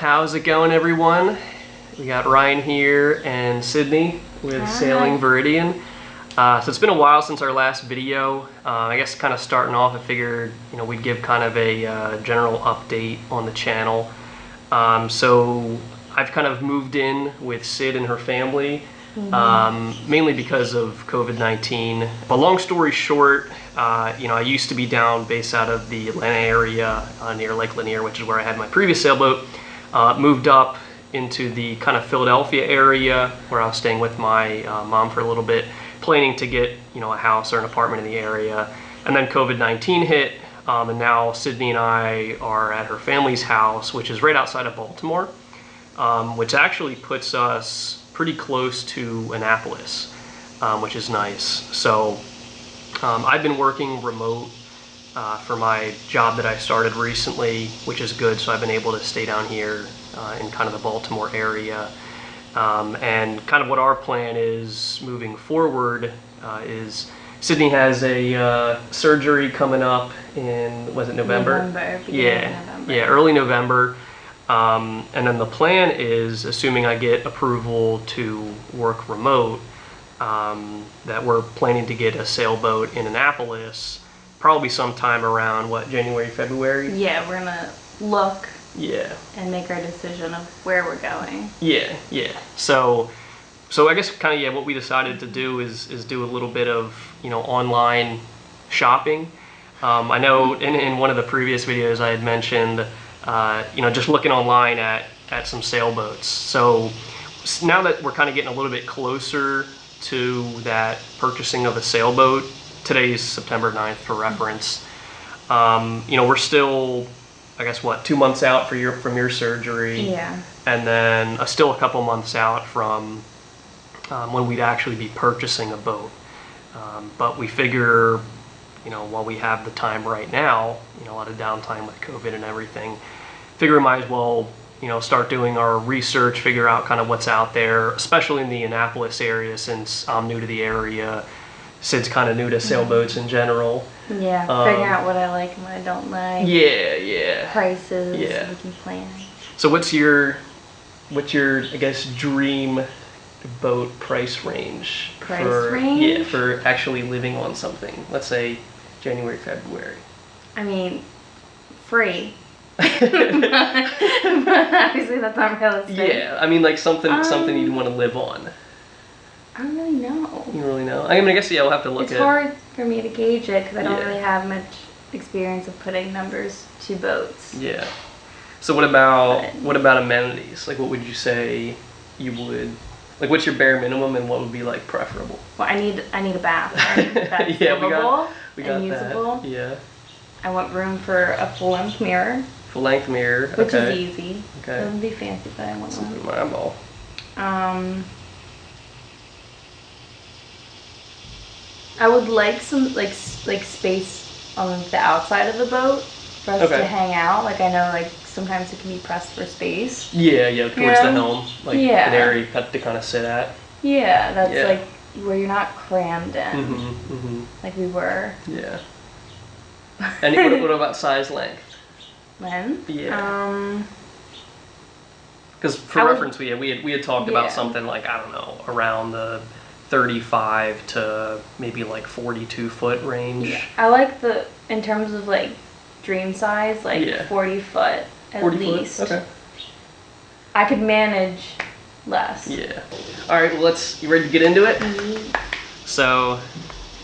How's it going, everyone? We got Ryan here and Sydney with Sailing Viridian. So it's been a while since our last video. I guess kind of starting off, I figured we'd give kind of a general update on the channel. So I've kind of moved in with Sid and her family, mainly because of COVID-19. But long story short, I used to be based out of the Atlanta area near Lake Lanier, which is where I had my previous sailboat. Moved up into the kind of Philadelphia area where I was staying with my mom for a little bit, planning to get a house or an apartment in the area. And then COVID-19 hit, and now Sydney and I are at her family's house, which is right outside of Baltimore, which actually puts us pretty close to Annapolis, which is nice. So I've been working remote for my job that I started recently, which is good. So I've been able to stay down here in kind of the Baltimore area. And kind of what our plan is moving forward is Sydney has a surgery coming up in, was it November? November. Yeah, early November. And then the plan is, assuming I get approval to work remote, that we're planning to get a sailboat in Annapolis, probably sometime around, January, February? Yeah, we're gonna look and make our decision of where we're going. Yeah. So I guess kind of, what we decided to do is do a little bit of, online shopping. I know in one of the previous videos I had mentioned, just looking online at some sailboats. So now that we're kind of getting a little bit closer to that purchasing of a sailboat, today's September 9th for reference. We're still, I guess, 2 months out from your surgery. Yeah. And then still a couple months out from when we'd actually be purchasing a boat. But we figure, while we have the time right now, a lot of downtime with COVID and everything, figure we might as well, start doing our research, figure out kind of what's out there, especially in the Annapolis area, since I'm new to the area. Sid's kind of new to sailboats in general. Yeah, figuring out what I like and what I don't like. Yeah. Prices. Yeah. We can plan. So what's your I guess, dream boat price range? Range? Yeah, for actually living on something. Let's say January, February. I mean, free. but obviously that's not realistic. Yeah, I mean, like something you'd want to live on. I don't really know. You don't really know? I mean, I guess, we'll have to look at it. It's hard for me to gauge it because I don't really have much experience of putting numbers to boats. Yeah. So what about amenities? Like, what would you say you would, like, what's your bare minimum and what would be, like, preferable? Well, I need a bathroom that's livable and usable. That. Yeah. I want room for a full-length mirror. Full-length mirror, which is easy. Okay. It wouldn't be fancy, but I want one. Something my eyeball. I would like some like space on the outside of the boat for us to hang out. Like, I know, like, sometimes it can be pressed for space. Yeah, towards the helm, like an area to kind of sit at. Yeah, that's like where you're not crammed in, like we were. Yeah. And what about size length? When? Yeah. Because for reference, we had talked about something like, I don't know, around the 35 to maybe like 42 foot range. Yeah. I like in terms of like dream size, like 40 foot at 40 least. Foot? Okay. I could manage less. Yeah. All right. Well, you ready to get into it? Mm-hmm. So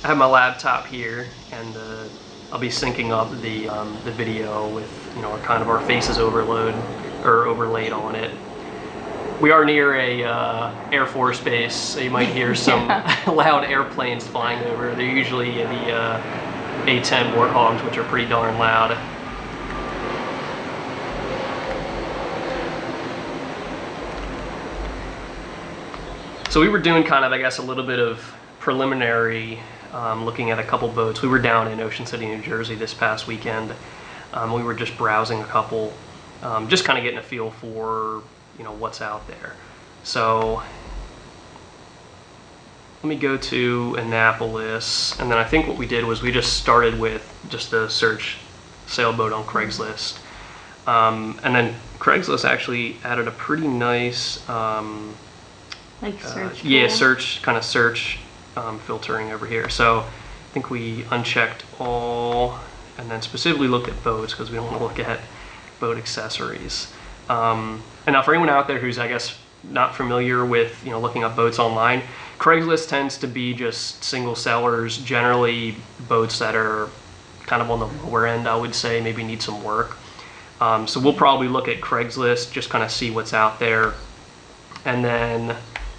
I have my laptop here, and I'll be syncing up the video with our faces overlaid on it. We are near a Air Force base, so you might hear some loud airplanes flying over. They're usually the A-10 Warthogs, which are pretty darn loud. So we were doing kind of, I guess, a little bit of preliminary looking at a couple boats. We were down in Ocean City, New Jersey this past weekend. We were just browsing a couple, just kind of getting a feel for what's out there. So let me go to Annapolis, and then I think what we did was we just started with just the search sailboat on Craigslist, and then Craigslist actually added a pretty nice like search search filtering over here. So I think we unchecked all and then specifically looked at boats because we don't want to look at boat accessories. And now for anyone out there who's, I guess, not familiar with looking up boats online, Craigslist tends to be just single sellers, generally boats that are kind of on the lower end, I would say, maybe need some work. So we'll probably look at Craigslist, just kind of see what's out there. And then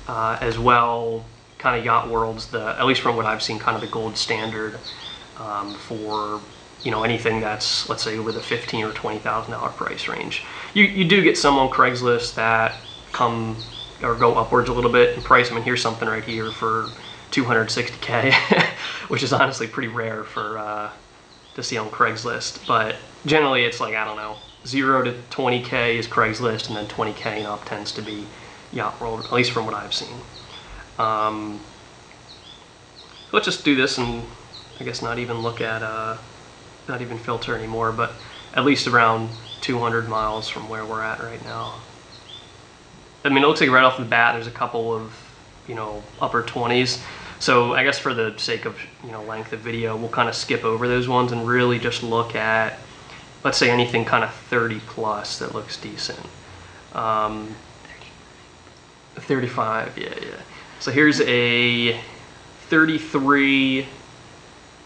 as well, kind of Yacht World's at least from what I've seen, kind of the gold standard for anything that's, let's say, over the $15,000 or $20,000 price range. You do get some on Craigslist that come or go upwards a little bit in price. I mean, here's something right here for $260K, which is honestly pretty rare for to see on Craigslist. But generally, it's like, I don't know, 0 to 20K is Craigslist, and then 20K and up tends to be Yacht World, at least from what I've seen. Let's just do this and I guess not even look at, not even filter anymore, but at least around 200 miles from where we're at right now. I mean, it looks like right off the bat there's a couple of, upper 20s. So I guess for the sake of, length of video, we'll kind of skip over those ones and really just look at, let's say, anything kind of 30 plus that looks decent. 35, yeah. So here's a 33,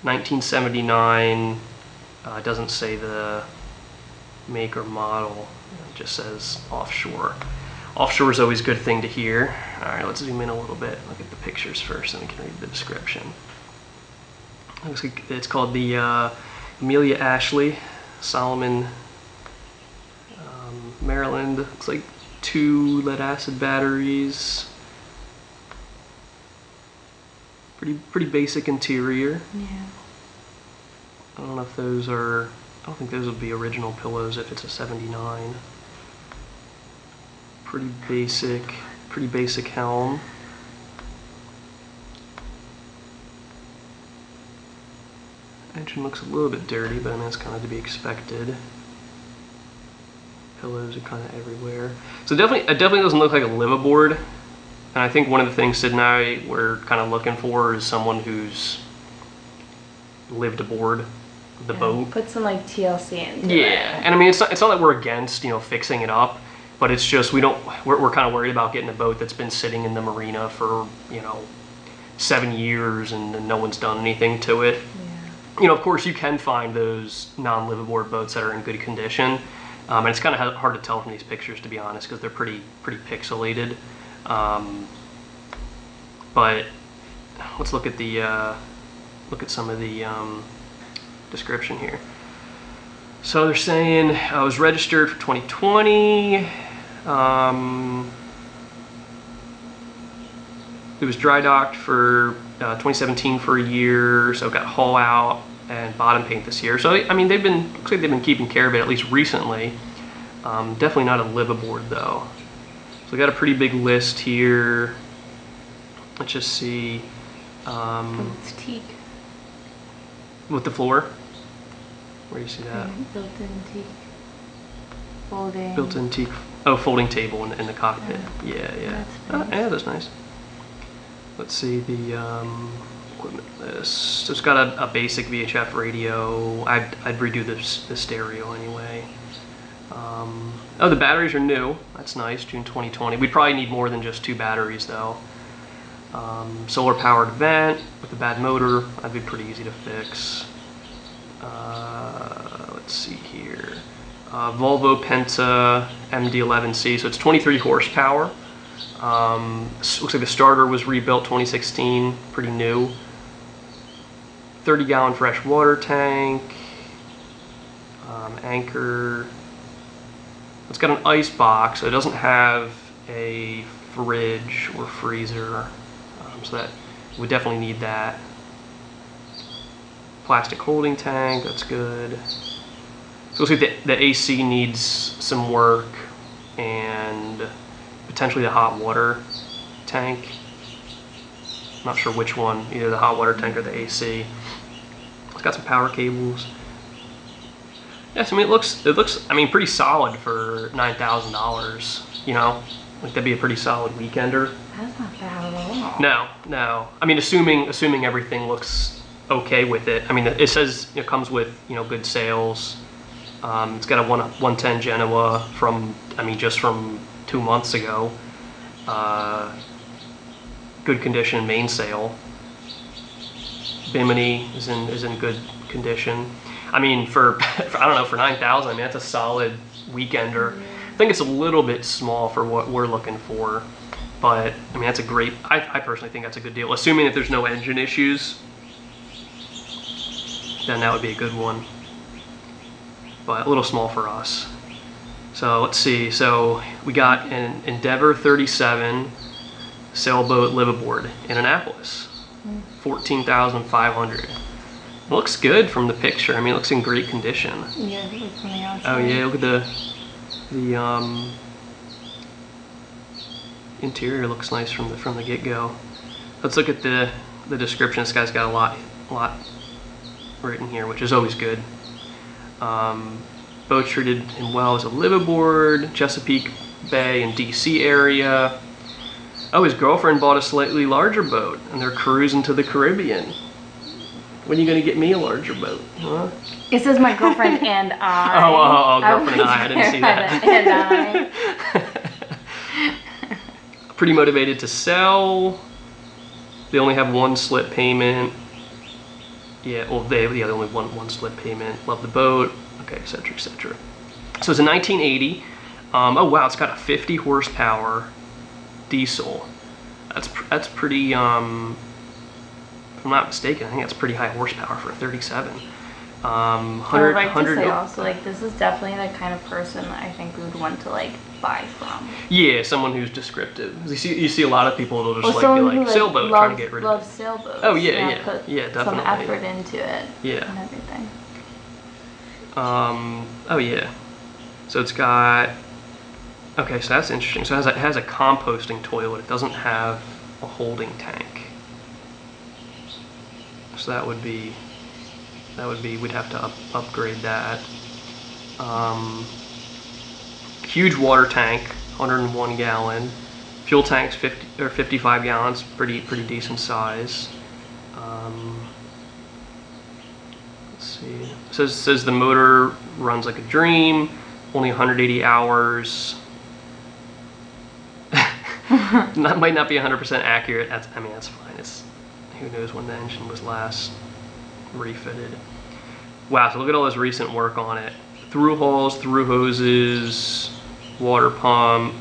1979. It doesn't say the make or model. It just says offshore. Offshore is always a good thing to hear. All right, let's zoom in a little bit. Look at the pictures first, and we can read the description. Looks like it's called the Amelia Ashley, Solomon, Maryland. Looks like 2 lead acid batteries. Pretty basic interior. Yeah. I don't know if those are. I don't think those would be original pillows if it's a 79. Pretty basic helm. Engine looks a little bit dirty, but I mean, that's kind of to be expected. Pillows are kind of everywhere. So it definitely doesn't look like a liveaboard. And I think one of the things Sid and I were kind of looking for is someone who's lived aboard the boat. Put some like TLC into it. Yeah, and I mean, it's not that we're against fixing it up, but it's just we're kind of worried about getting a boat that's been sitting in the marina for 7 years and no one's done anything to it. Yeah. Of course, you can find those non-liveaboard boats that are in good condition, and it's kind of hard to tell from these pictures, to be honest, because they're pretty pixelated. But let's look at some of the description here. So they're saying I was registered for 2020. It was dry docked for 2017 for a year, so got hull out and bottom paint this year. So I mean, looks like they've been keeping care of it, at least recently. Definitely not a liveaboard though. So we got a pretty big list here. Let's just see. It's teak. With the floor? Where do you see that? Built-in teak. Folding. Built-in teak. Oh, folding table in the cockpit. Yeah. That's nice. Yeah, that's nice. Let's see the equipment list. So it's got a basic VHF radio. I'd redo the stereo anyway. Oh, the batteries are new. That's nice. June 2020. We'd probably need more than just 2 batteries though. Solar powered vent with a bad motor. That'd be pretty easy to fix. Let's see here. Volvo Penta MD11C. So it's 23 horsepower. Looks like the starter was rebuilt 2016. Pretty new. 30-gallon fresh water tank. Anchor. It's got an ice box, so it doesn't have a fridge or freezer, so that we definitely need that. Plastic holding tank, that's good. So looks like the AC needs some work, and potentially the hot water tank. I'm not sure which one, either the hot water tank or the AC. It's got some power cables. Yes, I mean it looks I mean pretty solid for $9,000. You know, like that'd be a pretty solid weekender. That's not bad at all. No. I mean assuming everything looks okay with it. I mean it says it comes with good sails. It's got a 110 Genoa from just from 2 months ago. Good condition mainsail. Bimini is in good condition. I mean for I don't know, for 9,000, I mean that's a solid weekender. I think it's a little bit small for what we're looking for, but I mean that's a great. I personally think that's a good deal. Assuming that there's no engine issues, then that would be a good one. But a little small for us. So let's see. So we got an Endeavor 37 sailboat liveaboard in Annapolis, 14,500. It looks good from the picture. I mean, it looks in great condition. Yeah, it looks from the outside. Oh yeah, look at the interior looks nice from the get-go. Let's look at the description. This guy's got a lot written here, which is always good. Boat treated him well as a liveaboard, Chesapeake Bay and DC area. Oh, his girlfriend bought a slightly larger boat, and they're cruising to the Caribbean. When are you gonna get me a larger boat? Huh? It says my girlfriend and I. Oh, girlfriend and I didn't see that. And I. Pretty motivated to sell. They only have one slip payment. Yeah, well, they only one slip payment. Love the boat. Okay, etc., etc. So it's a 1980. Oh wow, it's got a 50 horsepower diesel. That's pretty. If I'm not mistaken, I think that's pretty high horsepower for a 37. 100. I would like to say also, like, this is definitely the kind of person that I think we would want to like buy from. Yeah, someone who's descriptive. You see a lot of people that'll just well, be like sailboat, trying to get rid of it. Loves sailboats. Oh yeah, Put definitely. some effort into it. Yeah. And everything. Oh yeah. So it's got. Okay, so that's interesting. So it has a composting toilet. It doesn't have a holding tank. So that would be we'd have to upgrade that. Huge water tank, 101 gallon. Fuel tank's 55 gallons, pretty decent size. Let's see. It says the motor runs like a dream. Only 180 hours. That might not be 100% accurate. That's fine. Who knows when the engine was last refitted. Wow, so look at all this recent work on it. Through hulls, through hoses, water pump,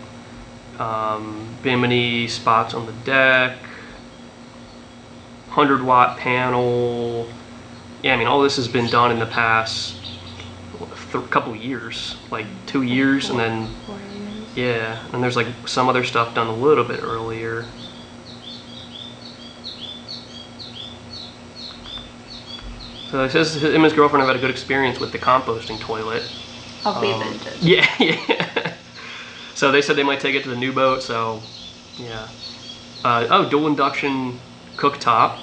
bimini spots on the deck, 100-watt panel. Yeah, I mean, all this has been done in the past couple years, like 2 years, and then 4 years. yeah, and there's like some other stuff done a little bit earlier. So it says him and his girlfriend have had a good experience with the composting toilet. I'll be vintage. Yeah. So they said they might take it to the new boat. So yeah. Dual induction cooktop.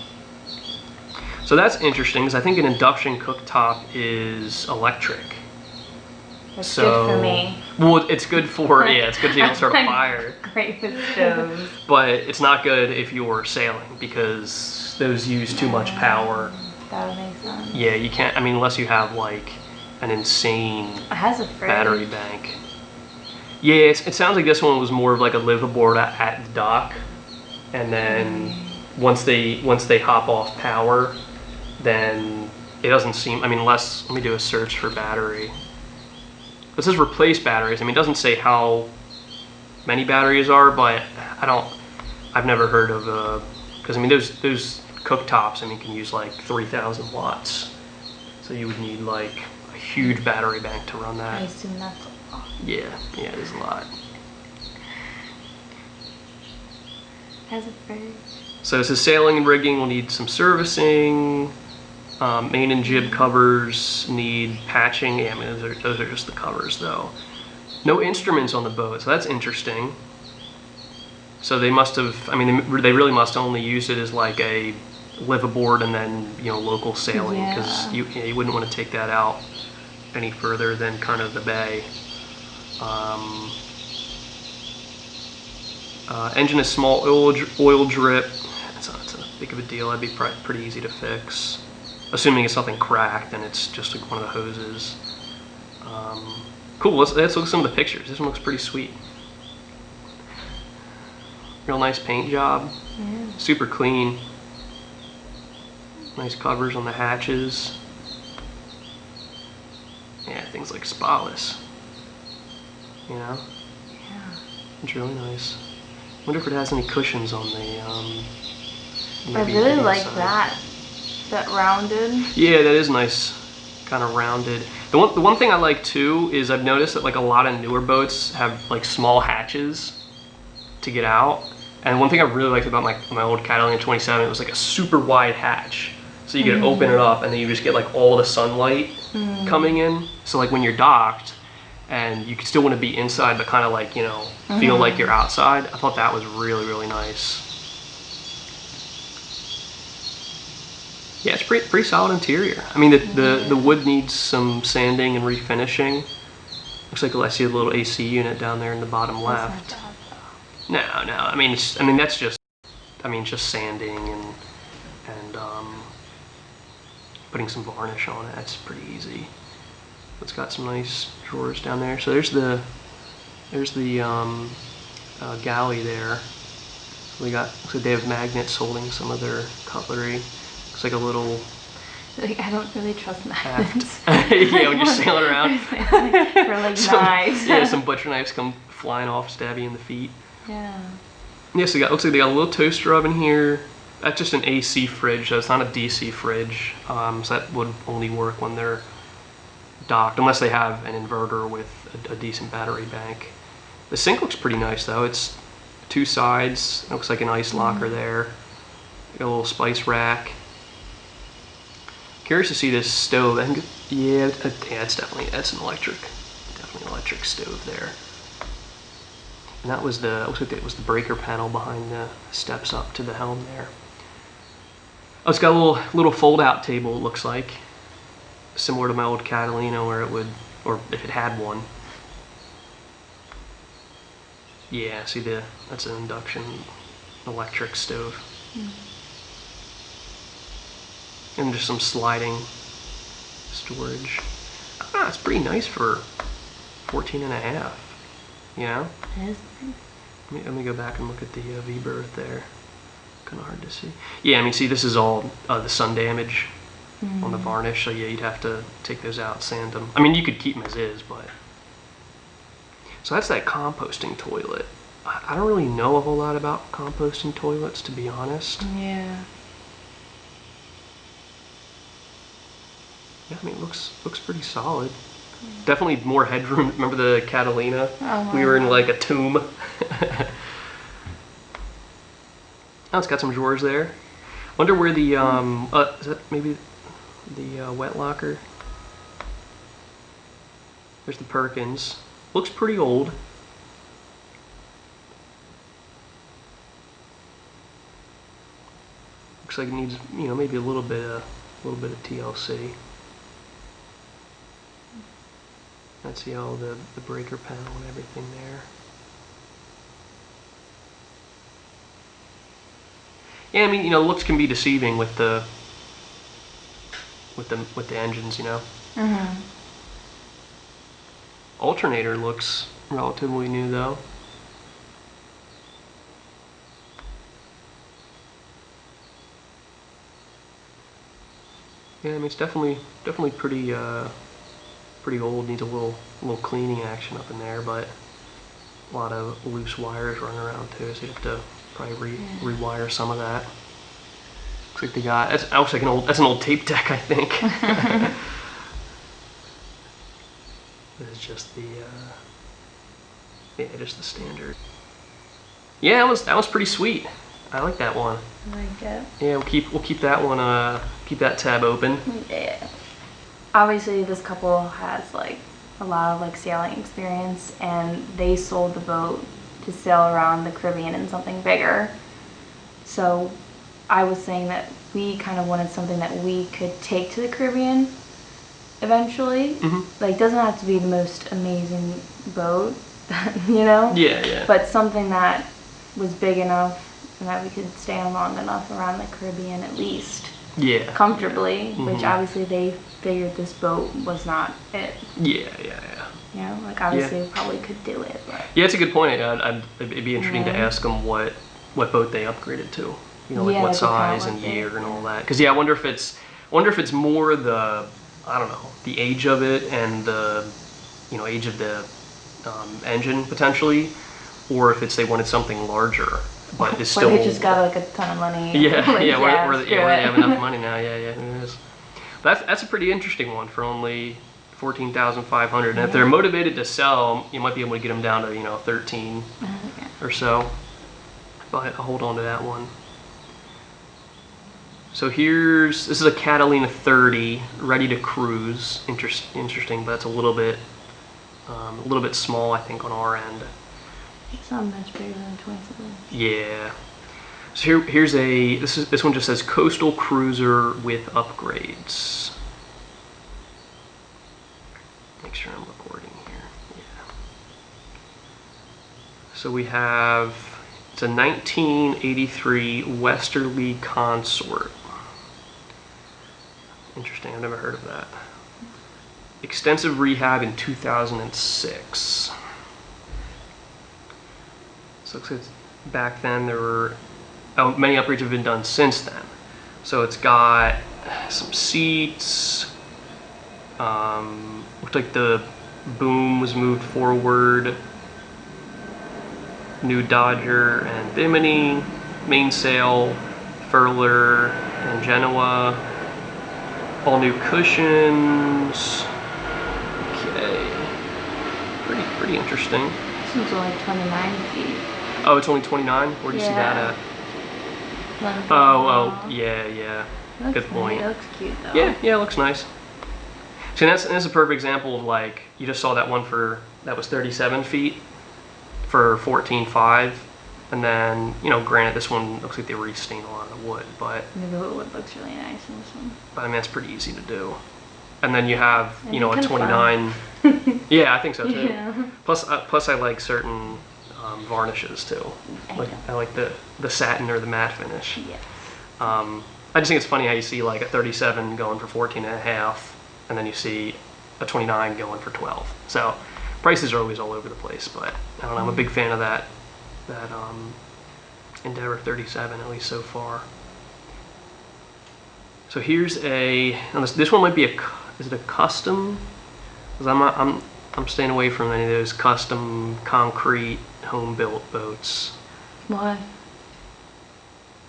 So that's interesting because I think an induction cooktop is electric. That's good for me. Well, it's good for it's good so you don't start a fire. Great with stoves. But it's not good if you're sailing because those use too much power. That would make sense. Yeah, you can't. I mean, unless you have like an insane It has a fridge. battery bank. Yeah, it sounds like this one was more of like a liveaboard at the dock, and then once they hop off power, then it doesn't seem. I mean, let me do a search for battery. It says replace batteries. I mean, it doesn't say how many batteries are, but I've never heard of because I mean those cooktops, I mean, can use like 3,000 watts. So you would need like a huge battery bank to run that. I assume that's a lot. Yeah, it is a lot. Has a fridge. So it says sailing and rigging will need some servicing. Main and jib covers need patching. Yeah, I mean, those are just the covers though. No instruments on the boat, so that's interesting. So they must have, I mean, they really must only use it as like a liveaboard and then, local sailing, because you wouldn't want to take that out any further than kind of the bay. Engine is small oil drip. It's not a big of a deal. That'd be pretty easy to fix. Assuming it's nothing cracked and it's just like one of the hoses. Cool, let's look at some of the pictures. This one looks pretty sweet. Real nice paint job. Yeah. Super clean. Nice covers on the hatches. Yeah, things like spotless. You know? Yeah. It's really nice. Wonder if it has any cushions on the I really like that rounded. Yeah, that is nice, kind of rounded. The one thing I like too is I've noticed that like a lot of newer boats have like small hatches to get out. And one thing I really liked about my old Catalina 27, it was like a super wide hatch. So you could open it up and then you just get like all the sunlight coming in. So like when you're docked and you still want to be inside but kind of like, you know, feel like you're outside. I thought that was really, really nice. Yeah, it's pretty solid interior. I mean, the wood needs some sanding and refinishing. Looks like I see a little AC unit down there in the bottom left. No. I mean, that's just sanding and putting some varnish on it. That's pretty easy. It's got some nice drawers down there. So there's the galley there. Looks like they have magnets holding some of their cutlery. Looks like a little. Like, I don't really trust magnets. Yeah, when you're sailing around. For like knives. Yeah, some butcher knives come flying off, stab you in the feet. Yeah. Yeah, so looks like they got a little toaster oven here. That's just an AC fridge, so it's not a DC fridge. So that would only work when they're docked, unless they have an inverter with a decent battery bank. The sink looks pretty nice though. It's two sides. It looks like an ice locker there. Got a little spice rack. Curious to see this stove. I think, that's an electric stove there. And that was looks like it was the breaker panel behind the steps up to the helm there. Oh, it's got a little fold-out table, it looks like. Similar to my old Catalina where it would, or if it had one. Yeah, see that's an induction electric stove. And just some sliding storage. It's pretty nice for 14.5, you know? It is. Let me go back and look at the V-berth there. Kind of hard to see. Yeah, I mean, see, this is all the sun damage on the varnish, so yeah, you'd have to take those out, sand them. I mean, you could keep them as is, but... So that's that composting toilet. I don't really know a whole lot about composting toilets, to be honest. Yeah. Yeah, I mean, it looks pretty solid. Definitely more headroom. Remember the Catalina? Oh, we were in like a tomb. Oh, it's got some drawers there. Wonder where the is that maybe the wet locker? There's the Perkins. Looks pretty old. Looks like it needs, you know, maybe a little bit of TLC. Let's see all the breaker panel and everything there. Yeah, I mean, you know, looks can be deceiving with the engines, you know. Alternator looks relatively new though. Yeah, I mean, it's definitely pretty old. Needs a little cleaning action up in there, but a lot of loose wires running around too, so you have to probably rewire some of that. Looks like they got, looks like that's an old tape deck, I think. This is just the just the standard. Yeah, that was pretty sweet. I like that one. I like it. Yeah, we'll keep that one, keep that tab open. Yeah. Obviously, this couple has like a lot of like sailing experience, and they sold the boat to sail around the Caribbean in something bigger. So I was saying that we kind of wanted something that we could take to the Caribbean eventually. Like, doesn't have to be the most amazing boat, you know? Yeah. But something that was big enough and that we could stay on long enough around the Caribbean at least. Yeah. Comfortably, which obviously they figured this boat was not it. Yeah. You know, like obviously we probably could do it, but. Yeah, it's a good point. It'd be interesting to ask them what boat they upgraded to. You know, like what size and year and all that. Because I wonder if it's more the, I don't know, the age of it and the, you know, age of the engine potentially, or if it's they wanted something larger, but it's still. Or they just got like a ton of money. Yeah, like, where they have enough money now. Yeah, who knows? But that's a pretty interesting one for only 14,500. And if they're motivated to sell, you might be able to get them down to 13 or so. But I'll hold on to that one. So this is a Catalina 30, ready to cruise. Interesting, but it's a little bit small, I think, on our end. It's not much bigger than a 27. Yeah. So here's this one just says coastal cruiser with upgrades. Make sure I'm recording here. Yeah. So we have, it's a 1983 Westerly Consort. Interesting, I've never heard of that. Extensive rehab in 2006. So it looks like back then there were, many upgrades have been done since then. So it's got some seats, looked like the boom was moved forward, new Dodger and bimini, mainsail, furler and Genoa, all new cushions. Okay, pretty interesting. This one's only 29 feet. Oh, it's only 29? Where do you see that at? Oh, yeah. Good point. It looks cute though. Yeah, it looks nice. See, that's a perfect example of, like, you just saw that one that was 37 feet for 14.5, and then, granted this one looks like they restained a lot of the wood, but. The wood looks really nice in this one. But I mean, that's pretty easy to do. And then you have, a 29. Yeah, I think so too. Yeah. Plus I like certain varnishes too. I like the satin or the matte finish. Yes. I just think it's funny how you see like a 37 going for 14 and a half, and then you see a 29 going for 12. So prices are always all over the place, but I don't know, I'm a big fan of that Endeavor 37, at least so far. So here's this one might be is it a custom? Because I'm staying away from any of those custom concrete home built boats. Why?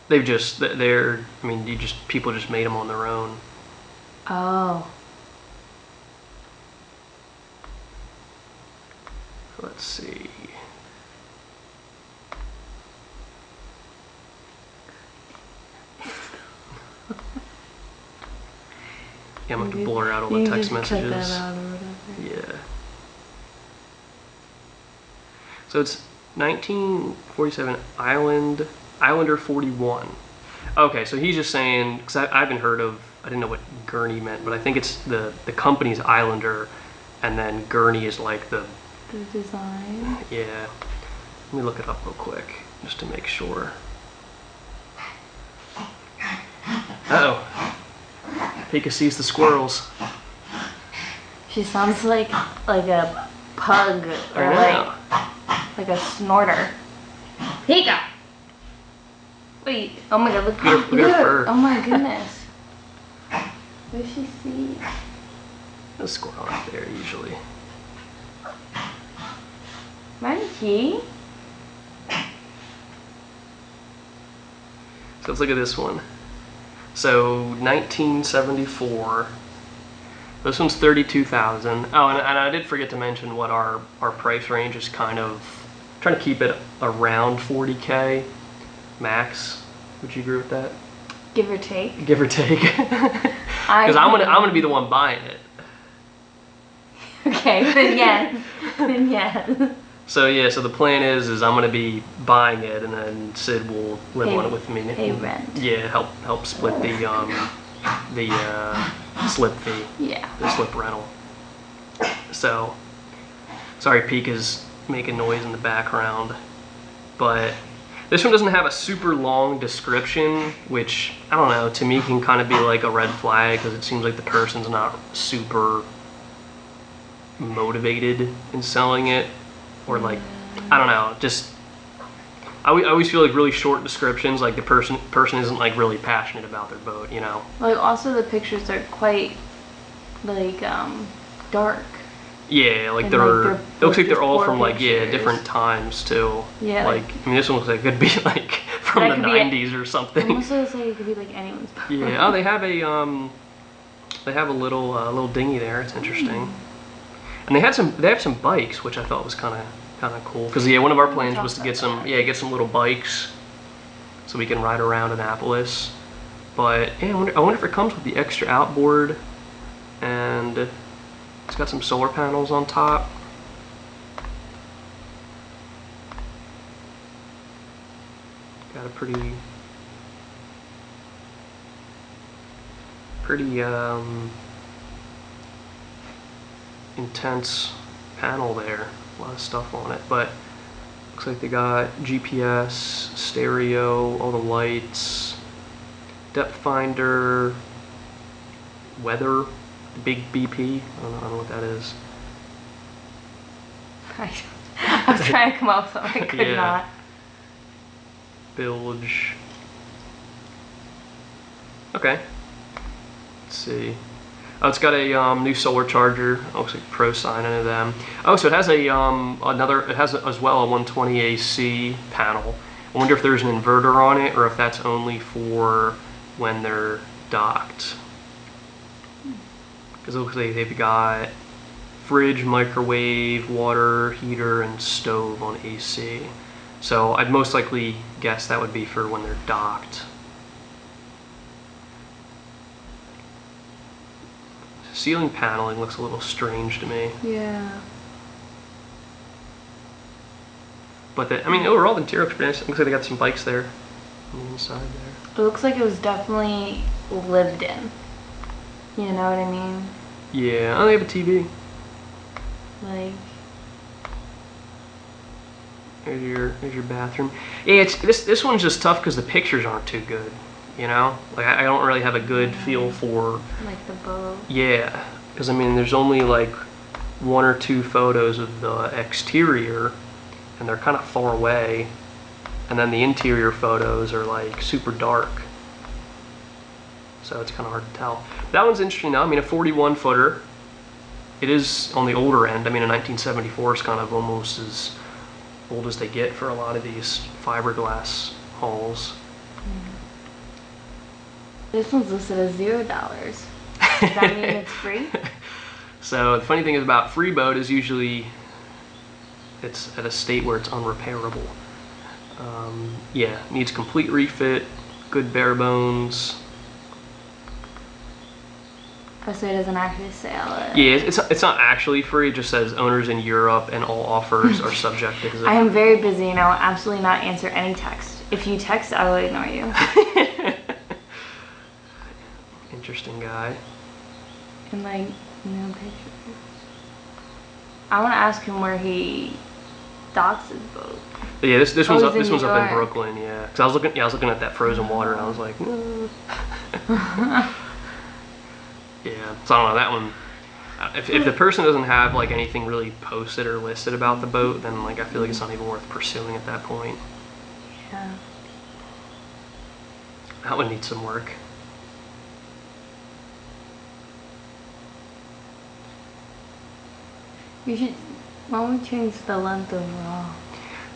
People just made them on their own. Oh. Let's see. Yeah, I'm going to blur out all the text messages. Cut that out or whatever. Yeah. So it's 1947 Islander 41. Okay, so he's just saying, because I haven't heard of, I didn't know what gurney meant, but I think it's the company's Islander, and then gurney is like the design. Yeah. Let me look it up real quick, just to make sure. Uh-oh. Pika sees the squirrels. She sounds like a pug or like a snorter. Pika! Wait, oh my god, look at her fur. Oh my goodness. What does she see? There's a squirrel out there usually. Monkey? So let's look at this one. So 1974. This one's 32,000. Oh, and I did forget to mention what our price range is, kind of trying to keep it around 40K max. Would you agree with that? Give or take. Give or take. Because I'm gonna be the one buying it. Okay, then yes. Then yes. So yeah, so the plan is I'm gonna be buying it, and then Sid will live on it with me. Pay rent. Yeah, help split the slip fee. Yeah. The slip rental. So, sorry, Peak is making noise in the background, but this one doesn't have a super long description, which, I don't know, to me can kind of be like a red flag because it seems like the person's not super motivated in selling it, or like, I don't know, just, I always feel like really short descriptions, like the person isn't like really passionate about their boat, you know? Like also the pictures are quite like dark. Yeah, like And, they're, like, it looks like they're all poor from like, yeah, pictures. different times too. Yeah, Like, I mean, this one looks like it could be like from That the could be 90s or something. Almost looks like it could be like anyone's boat. Yeah. Oh, they have a little dinghy there. It's interesting. And they have some bikes, which I thought was kind of cool. Because yeah, one of our plans was to get some little bikes, so we can ride around Annapolis. But yeah, I wonder if it comes with the extra outboard, and it's got some solar panels on top. Got a pretty intense panel there. A lot of stuff on it, but looks like they got GPS, stereo, all the lights, depth finder, weather, the big BP. I don't know what that is. I was trying to come up with something, I could Yeah. not. Bilge. Okay. Let's see. Oh, it's got a new solar charger. Oh, looks like Pro sign into them. Oh, so it has a it has as well a 120 AC panel. I wonder if there's an inverter on it, or if that's only for when they're docked. Because it looks like they've got fridge, microwave, water heater, and stove on AC. So I'd most likely guess that would be for when they're docked. Ceiling paneling looks a little strange to me. Yeah. But I mean, overall, the interior experience, looks like they got some bikes there on the inside there. It looks like it was definitely lived in. You know what I mean? Yeah, oh, they have a TV. Like, There's your bathroom. Yeah, this one's just tough because the pictures aren't too good. You know, like I don't really have a good feel for. like the boat. Yeah, because I mean, there's only like 1 or 2 photos of the exterior, and they're kind of far away, and then the interior photos are like super dark. So it's kind of hard to tell. That one's interesting though. I mean, a 41 footer. It is on the older end. I mean, a 1974 is kind of almost as old as they get for a lot of these fiberglass hulls. This one's listed as $0. Does that mean it's free? So the funny thing is about free boat is usually it's at a state where it's unrepairable. Yeah, needs complete refit, good bare bones. Oh, so it doesn't actually say all that. Yeah, it's not actually free. It just says owners in Europe and all offers are subject to. I am very busy and I will absolutely not answer any text. If you text, I will ignore you. Interesting guy. And like, no pictures. I want to ask him where he docks his boat. But yeah, this one's up. he's in This one's New up in York. Brooklyn. Yeah, because I was looking at that frozen water and I was like, no. Yeah, so I don't know that one. If the person doesn't have like anything really posted or listed about the boat, then like I feel like it's not even worth pursuing at that point. Yeah. That would need some work. You should. Why don't we change the length overall?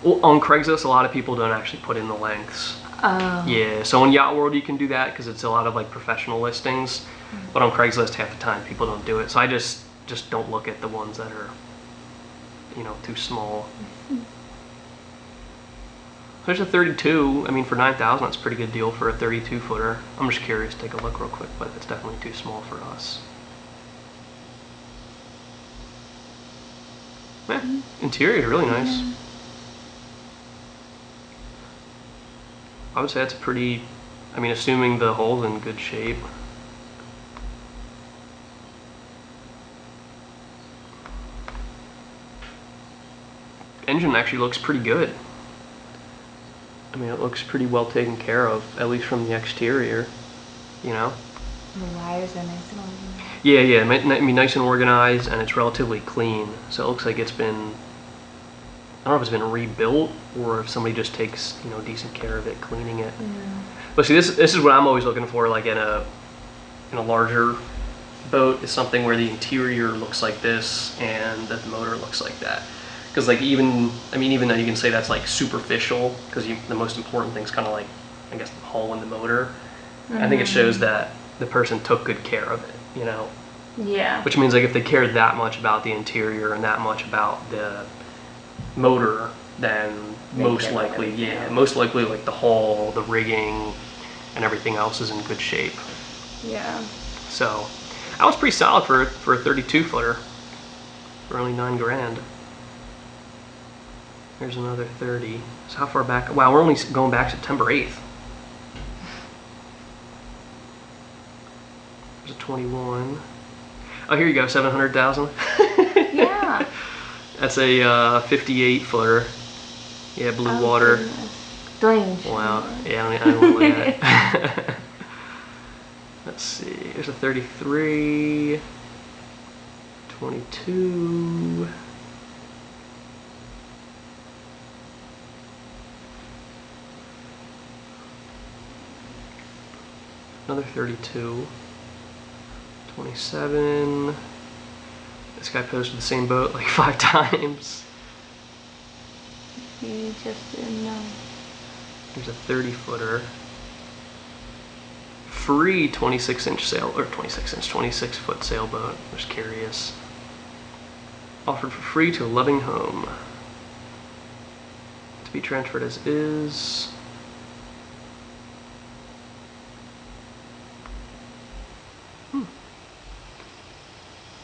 Well, on Craigslist, a lot of people don't actually put in the lengths. Oh. Yeah, so on Yacht World you can do that because it's a lot of like professional listings, but on Craigslist half the time people don't do it. So I just don't look at the ones that are, you know, too small. There's a 32. I mean, for 9,000, that's a pretty good deal for a 32 footer. I'm just curious. Take a look real quick, but it's definitely too small for us. Yeah, interior is really nice. Yeah. I would say that's a pretty, I mean, assuming the hull's in good shape. engine actually looks pretty good. I mean, it looks pretty well taken care of, at least from the exterior, you know? The wires are nice and organized. Yeah, I mean, nice and organized, and it's relatively clean. So it looks like it's been, I don't know if it's been rebuilt or if somebody just takes, you know, decent care of it, cleaning it. Yeah. But see, this is what I'm always looking for, like in a larger boat, is something where the interior looks like this and that the motor looks like that. Because like even though you can say that's like superficial, because the most important thing's kind of like, I guess, the hull and the motor. I think it shows that the person took good care of it, you know? Yeah. Which means like if they cared that much about the interior and that much about the motor, then most likely like the hull, the rigging, and everything else is in good shape. Yeah. So that was pretty solid for a 32 footer for only $9,000. Here's another 30. So how far back? Wow, we're only going back September 8th. There's a 21. Oh, here you go, 700,000. Yeah. That's a 58 footer. Yeah, blue water. Don't even show Wow. me. Yeah, I don't want to look at it. Let's see. There's a 33. 22. Another 32. 27. This guy posted the same boat like 5 times. You just didn't know. There's a 30 footer. Free 26 foot sailboat. Just curious. Offered for free to a loving home. To be transferred as is.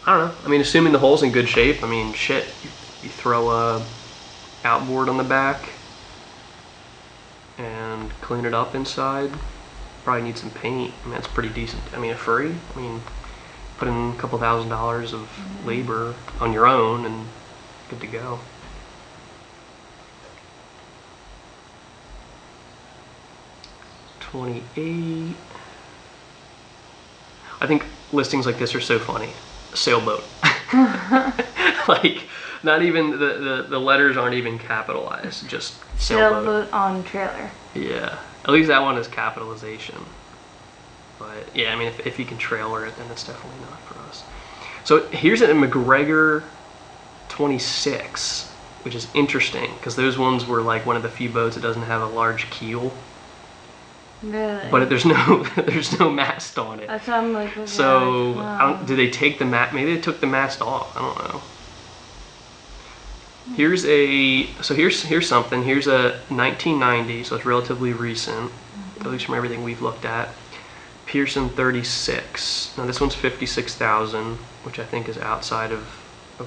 I don't know. I mean, assuming the hull's in good shape, I mean, shit, you throw a outboard on the back and clean it up inside. Probably need some paint. I mean, that's pretty decent. I mean, free. I mean, put in a couple $1,000s of labor on your own and good to go. $28. I think listings like this are so funny. Sailboat. Like, not even the letters aren't even capitalized, just sailboat. Sailboat on trailer. Yeah, at least that one is capitalization. But yeah, I mean, if you can trailer it, then it's definitely not for us. So here's a McGregor 26, which is interesting because those ones were like one of the few boats that doesn't have a large keel. Really? But there's no mast on it. That's what I'm like. So wow. did they take the mast? Maybe they took the mast off. I don't know. Here's something. Here's a 1990, so it's relatively recent, at least from everything we've looked at. Pearson 36. Now this one's 56,000, which I think is outside of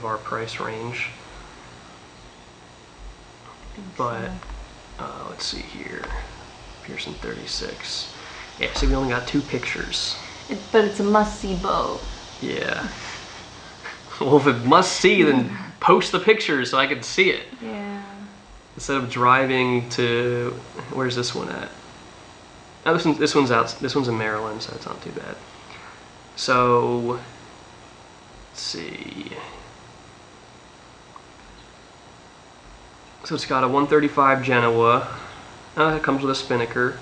our price range. But let's see here. Pearson 36. Yeah, see, we only got 2 pictures. But it's a must-see boat. Yeah. Well, if it must see, then post the pictures so I can see it. Yeah. Instead of driving to, where's this one at? Oh, this one's in Maryland, so it's not too bad. So, let's see. So it's got a 135 Genoa. It comes with a spinnaker.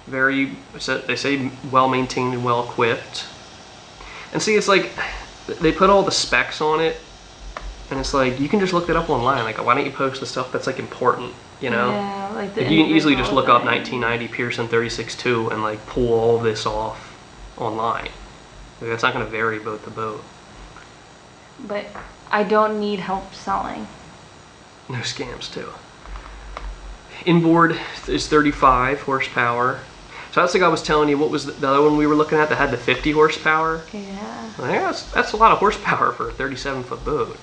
They say well maintained and well equipped. And see, it's like they put all the specs on it, and it's like you can just look that up online. Like, why don't you post the stuff that's like important, you know? Yeah, like you can easily just look up 1990 Pearson 36.2 and like pull all this off online. Like, that's not going to vary boat to boat. But I don't need help selling. No scams too. Inboard is 35 horsepower. So that's like I was telling you, what was the other one we were looking at that had the 50 horsepower? Yeah. Yeah, that's a lot of horsepower for a 37-foot boat.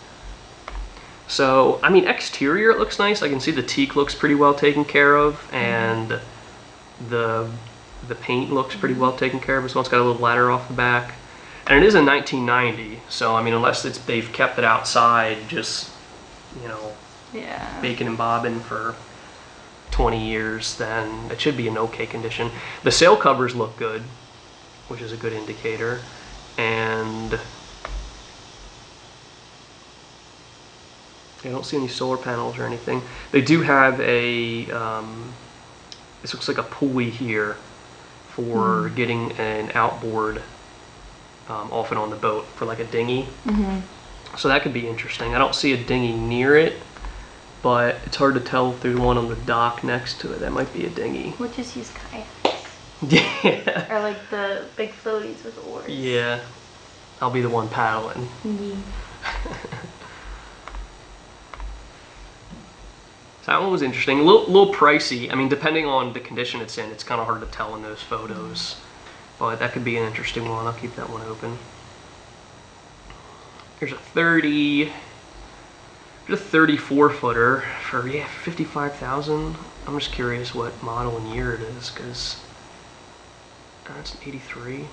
So, I mean, exterior it looks nice. I can see the teak looks pretty well taken care of, and the paint looks pretty well taken care of. This one's got a little ladder off the back. And it is a 1990, so I mean, unless they've kept it outside, just, you know, Yeah. baking and bobbing for 20 years, then it should be in okay condition. The sail covers look good, which is a good indicator. And I don't see any solar panels or anything. They do have a, this looks like a pulley here for getting an outboard off and on the boat for like a dinghy. So that could be interesting. I don't see a dinghy near it, but it's hard to tell if there's one on the dock next to it. That might be a dinghy. We'll just use kayaks. Yeah. Or like the big floaties with oars. Yeah. I'll be the one paddling. Yeah. So that one was interesting. A little pricey. I mean, depending on the condition it's in, it's kind of hard to tell in those photos. But that could be an interesting one. I'll keep that one open. There's a 34 footer for, yeah, 55,000. I'm just curious what model and year it is, because that's an 83.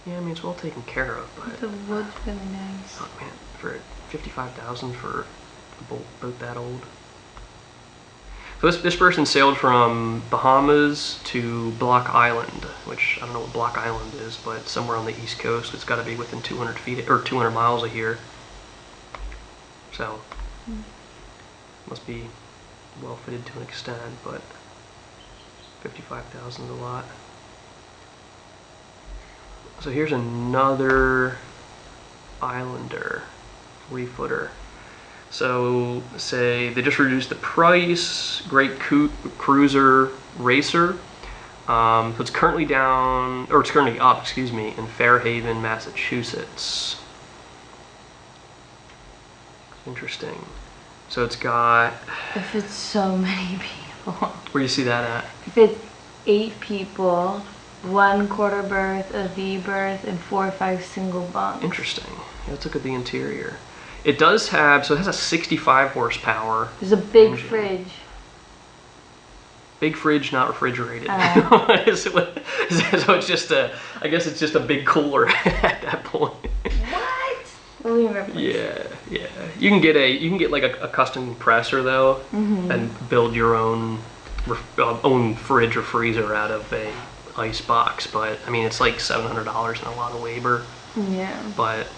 Yeah, I mean, it's well taken care of, but The wood's really nice. oh man, for 55,000 for a boat that old. So this person sailed from Bahamas to Block Island, which I don't know what Block Island is, but somewhere on the East Coast. It's got to be within 200 feet or 200 miles of here. So must be well fitted to an extent, but 55,000 is a lot. So here's another Islander 40-footer. So say they just reduced the price. Great Cruiser Racer. So it's currently down, or it's currently up, excuse me, in Fairhaven, Massachusetts. Interesting. So it's got. If it's so many people. Where do you see that at? If it's 8 people, 1 quarter berth, a V berth, and 4 or 5 single bunks. Interesting. Yeah, let's look at the interior. It does have, so it has a 65 horsepower. There's a big engine. fridge. Big fridge, not refrigerated. So it's just I guess it's just a big cooler at that point. What? We'll leave our place. Yeah. You can get like a custom compressor though, and build your own fridge or freezer out of a ice box. But I mean, it's like $700 and a lot of labor. Yeah. But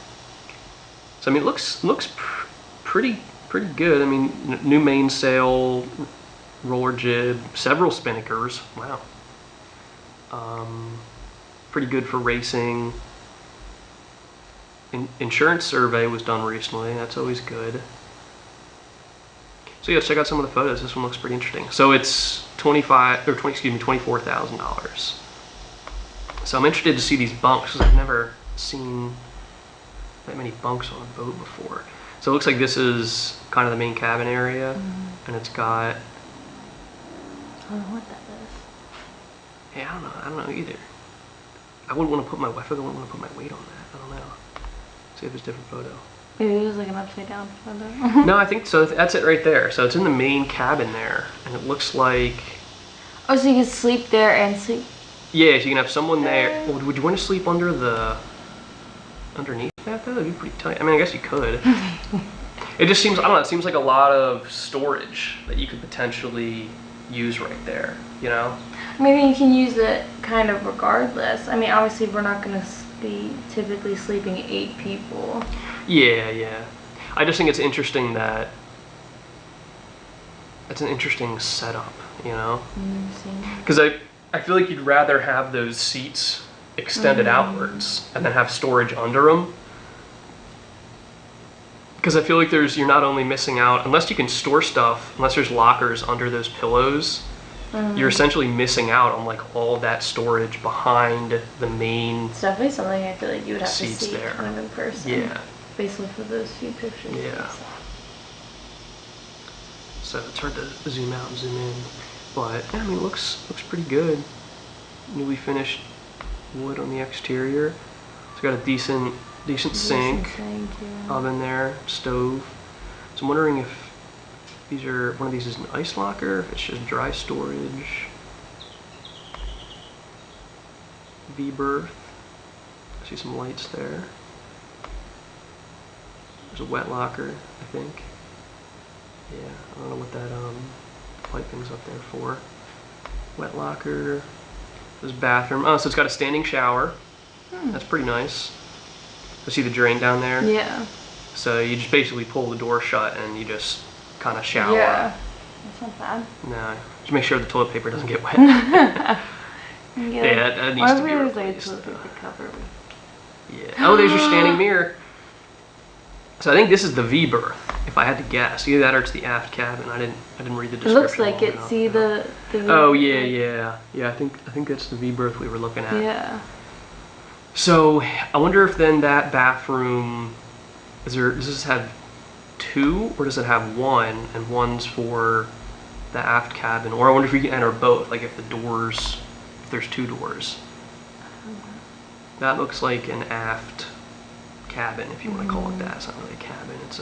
so I mean, it looks pretty good. I mean, new mainsail, roller jib, several spinnakers. Wow. Pretty good for racing. Insurance survey was done recently. That's always good. So yeah, check out some of the photos. This one looks pretty interesting. So it's $24,000. So I'm interested to see these bunks because I've never seen that many bunks on a boat before. So it looks like this is kind of the main cabin area, and it's got. I don't know what that is. Yeah, I don't know either. I wouldn't want to put my. I feel like I wouldn't want to put my weight on that. I don't know. See if it's a different photo. Maybe it was like an upside down photo. No, I think so. That's it right there. So it's in the main cabin there, and it looks like. Oh, so you can sleep there and sleep. Yeah, so you can have someone there. Well, would you want to sleep underneath that though? That'd be pretty tight. I mean, I guess you could. It just seems, I don't know, it seems like a lot of storage that you could potentially use right there, you know? Maybe you can use it kind of regardless. I mean, obviously we're not going to be typically sleeping 8 people. Yeah. I just think it's interesting that it's an interesting setup, you know? Because I feel like you'd rather have those seats extended outwards and then have storage under them. Because I feel like you're not only missing out, unless you can store stuff, unless there's lockers under those pillows, you're essentially missing out on like all of that storage behind the main It's definitely something I feel like you would have to seats see there. kind of in person. Yeah. Based off of those few pictures. Yeah. So it's hard to zoom out and zoom in. But yeah, I mean, it looks pretty good. Newly finished wood on the exterior. It's got a decent sink, yeah. oven there, stove. So I'm wondering if one of these is an ice locker, if it's just dry storage. V-berth. I see some lights there. There's a wet locker, I think. Yeah, I don't know what that piping's up there for. Wet locker. There's bathroom. Oh, so it's got a standing shower. That's pretty nice. I see the drain down there. Yeah. So you just basically pull the door shut and you just kind of shower. Yeah. That's not bad. No, just make sure the toilet paper doesn't get wet. Yeah, that needs to be there's replaced. like a toilet paper cover. Yeah. Oh, there's your standing mirror. So I think this is the V-berth, if I had to guess. Either that or it's the aft cabin. I didn't read the description. It looks like long it. enough. See the Oh yeah. I think that's the V-berth we were looking at. Yeah. So I wonder if then that bathroom does this have two or does it have one and one's for the aft cabin? Or I wonder if you can enter both, like if there's two doors. That looks like an aft cabin, if you want to call it that. It's not really a cabin, it's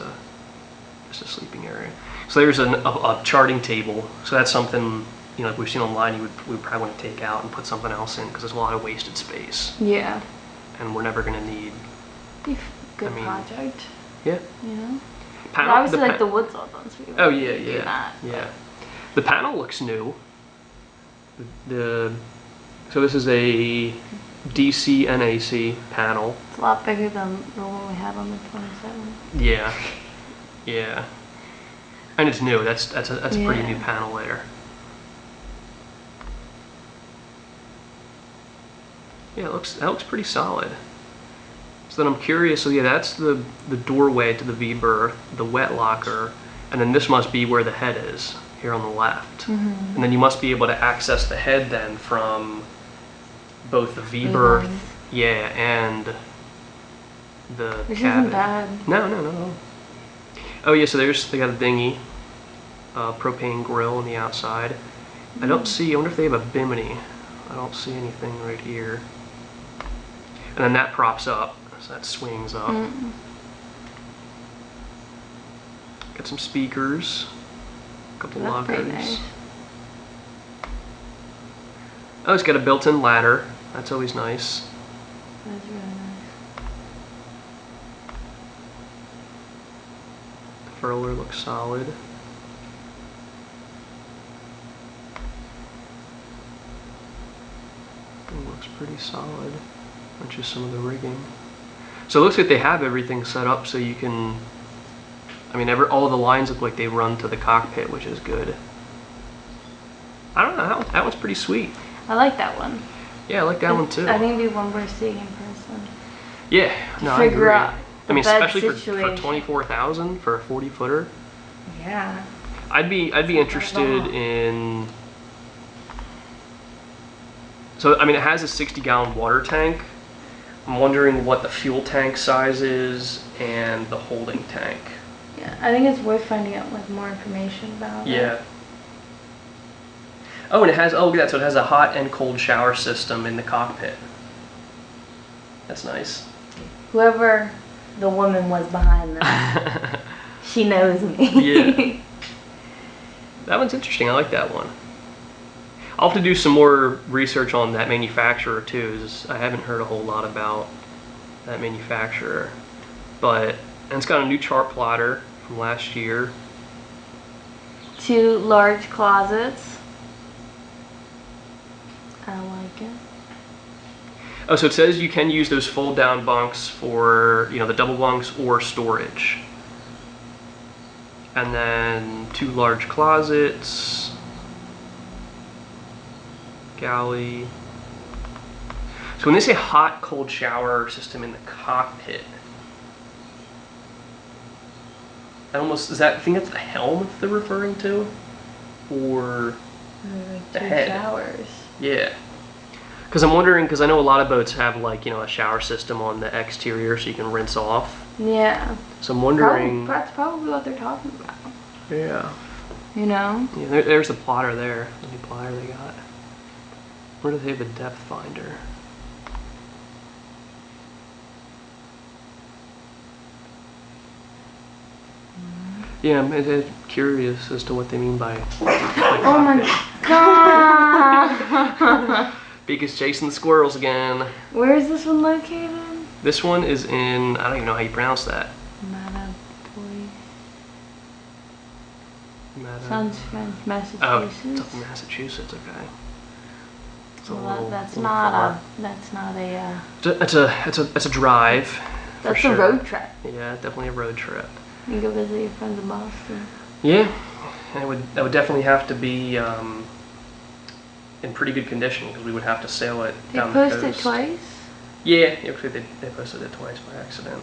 just a sleeping area. So there's a charting table. So that's something, like we've seen online, we would probably want to take out and put something else in because there's a lot of wasted space. Yeah. And we're never going to need. Good project. Yeah. But obviously, like the wood's all done, so we Oh do yeah. that, Yeah. The panel looks new. So this is a DC NAC panel. It's a lot bigger than the one we had on the 27. Yeah. And it's new. That's a pretty new panel there. Yeah, that looks pretty solid. So then I'm curious. So yeah, that's the doorway to the V-berth, the wet locker, and then this must be where the head is here on the left. And then you must be able to access the head then from both the V-berth, and the Which cabin. isn't bad. No. Oh yeah, so they got a dinghy, propane grill on the outside. I wonder if they have a bimini. I don't see anything right here. And then that props up, so that swings up. Got some speakers, a couple That's pretty lockers. nice. Oh, it's got a built-in ladder. That's always nice. That's really nice. The furler looks solid. It looks pretty solid. Which is some of the rigging. So it looks like they have everything set up so you can. All the lines look like they run to the cockpit, which is good. I don't know, that one's pretty sweet. I like that one. Yeah, I like that one too. I think it'd be one worth seeing in person. Yeah, no, I Figure agree. out the bed especially for situation. 24,000 for a 40-footer. Yeah. I'd be interested in. So it has a 60-gallon water tank. I'm wondering what the fuel tank size is and the holding tank. Yeah, I think it's worth finding out more information about it. Yeah. Oh, and it has, look at that, so it has a hot and cold shower system in the cockpit. That's nice. Whoever the woman was behind this, she knows me. Yeah. That one's interesting, I like that one. I'll have to do some more research on that manufacturer too, as I haven't heard a whole lot about that manufacturer. And it's got a new chart plotter from last year. 2 large closets. I like it. Oh, so it says you can use those fold down bunks for, the double bunks or storage. And then 2 large closets. Galley. So when they say hot cold shower system in the cockpit, I think that's the helm that they're referring to, or Like the 2 head. showers. Yeah. Because I'm wondering, because I know a lot of boats have a shower system on the exterior so you can rinse off. Yeah. So I'm wondering. That's probably what they're talking about. Yeah. Yeah, There's the plotter there. The new plotter they got. Where do they have a depth finder? Yeah, I'm curious as to what they mean by Oh my god! Beaker's chasing the squirrels again. Where is this one located? This one is in, I don't even know how you pronounce that. Annapolis. Meta- Sounds French. Oh, Massachusetts. it's up in Massachusetts, okay. It's a Well, little- that's little not far. that's not a, It's a drive. For that's sure. a road trip. Yeah, definitely a road trip. You go visit your friends in Boston. Yeah, and that would definitely have to be in pretty good condition because we would have to sail it They down the post coast. it twice? Yeah, actually they posted it twice by accident.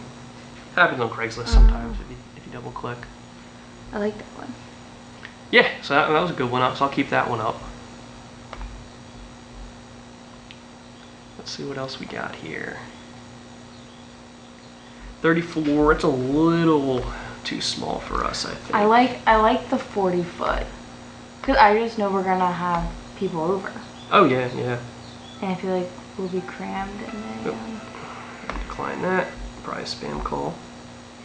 Happens on Craigslist sometimes if you double click. I like that one. Yeah, so that was a good one. So I'll keep that one up. Let's see what else we got here. 34. It's a little too small for us, I think. I like the 40-foot. Cause I just know we're gonna have people over, Oh yeah, yeah. and I feel like we'll be crammed in there. Yep. Decline that. Probably a spam call.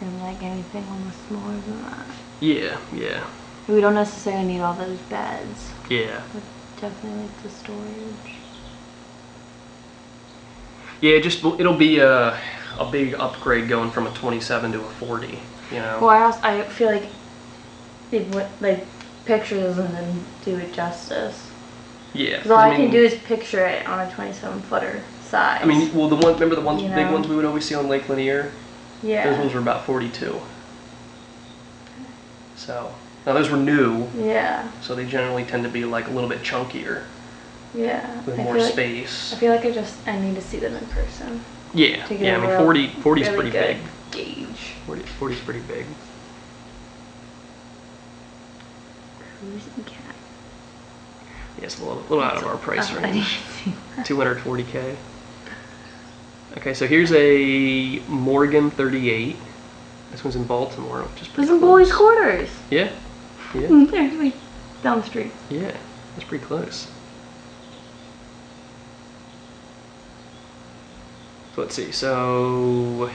And like anything on the smaller than that. Yeah, yeah, We don't necessarily need all those beds, yeah. but definitely like the storage. Yeah, it'll be a big upgrade going from a 27 to a 40. You know. Well, I feel like it would like pictures and then do it justice. Yeah. Because all I can do is picture it on a 27-footer size. I mean, well, remember the ones, You big know? ones we would always see on Lake Lanier? yeah. Those ones were about 42. So, now those were new, Yeah. so they generally tend to be like a little bit chunkier Yeah. with I more feel like- space. I feel like I need to see them in person. Yeah, to get yeah. a I mean, real- 40 is really pretty good big. gauge. 40 is pretty big. Cruising cat. Yeah, it's a little out of our price Oh, I didn't range. see that. 240K. Okay, so here's a Morgan 38. This one's in Baltimore, which is pretty There's some close. boys' quarters. Yeah, yeah, They're actually down the street. yeah. That's pretty close. So let's see. So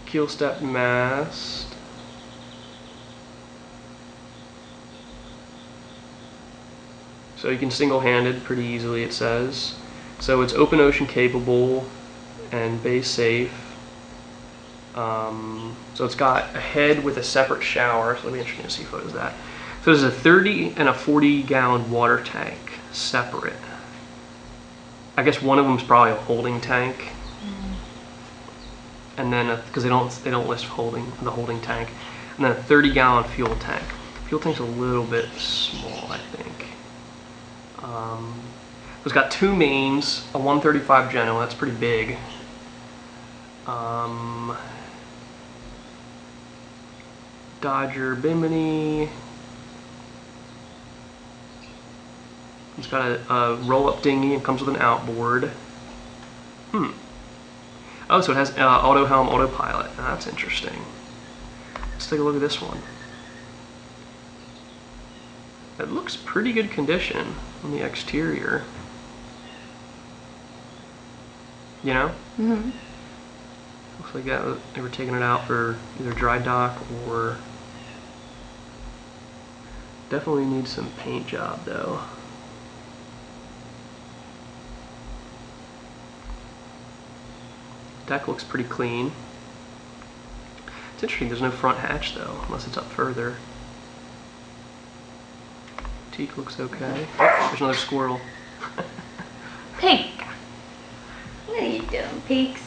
keel step mast. So you can single-handed pretty easily, it says. So it's open ocean capable and bay safe. So it's got a head with a separate shower. So let me interesting to see photos of that. So there's a 30 and a 40-gallon water tank separate. I guess one of them is probably a holding tank. And then because they don't list the holding tank, and then a 30-gallon fuel tank. Fuel tank's a little bit small, I think. It's got two mains, a 135 Genoa, that's pretty big. Dodger Bimini. It's got a roll-up dinghy and comes with an outboard. Oh, so it has auto helm, autopilot. Now, that's interesting. Let's take a look at this one. It looks pretty good condition on the exterior. You know? Mm-hmm. Looks like they were taking it out for either dry dock or... Definitely needs some paint job though. Deck looks pretty clean. It's interesting, there's no front hatch though, unless it's up further. Teak looks okay. Oh, there's another squirrel. Pink. What are you doing, Peaks?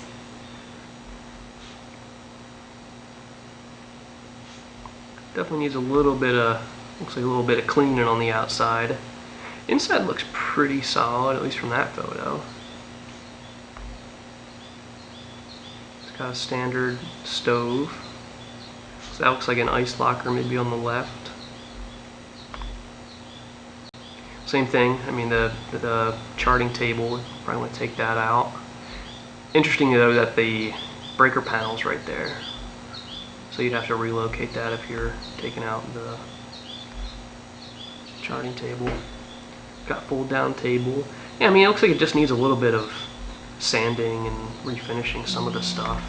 Definitely needs a little bit of, looks like a little bit of cleaning on the outside. Inside looks pretty solid, at least from that photo. It's got a standard stove. So that looks like an ice locker maybe on the left. Same thing, I mean the charting table, probably want to take that out. Interesting though that the breaker panel's right there. So you'd have to relocate that if you're taking out the charting table. Got fold down table. Yeah, I mean it looks like it just needs a little bit of sanding and refinishing some of the stuff.